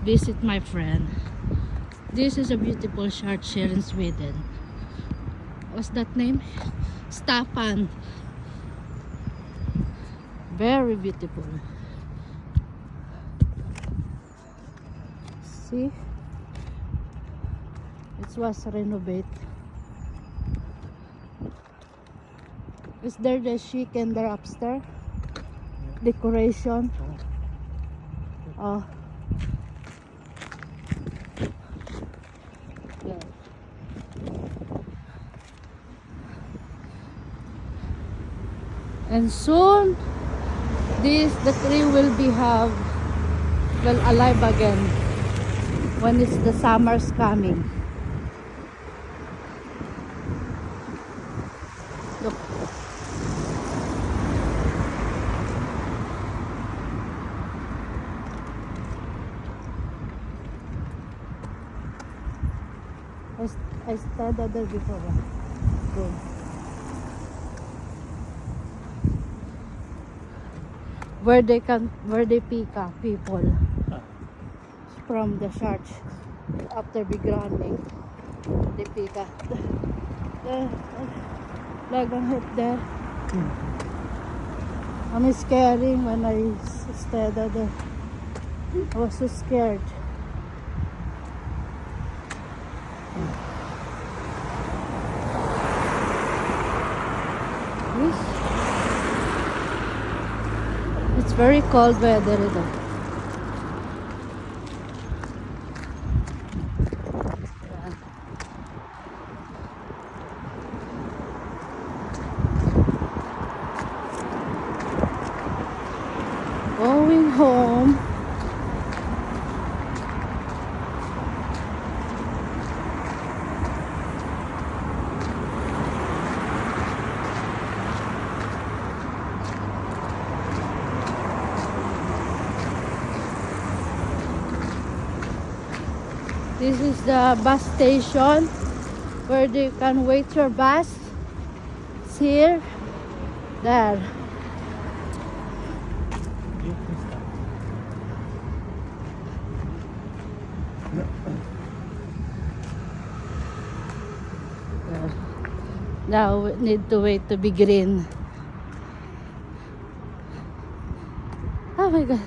visit my friend. This is a beautiful church here in Sweden. What's that name? Staffan. Very beautiful. See? It was renovated. Is there the chic and there upstairs? Decoration. Oh. Yeah. And soon the tree will be alive again when it's the summer's coming. Look. I studied there before. Good. Where they pick up people from the church after big running. They pick up. Like on hit there. I'm scared when I studied there. I was so scared. It's very cold weather though. Going home. This is the bus station where you can wait your bus. It's here. There. Now we need to wait to be green. Oh my God.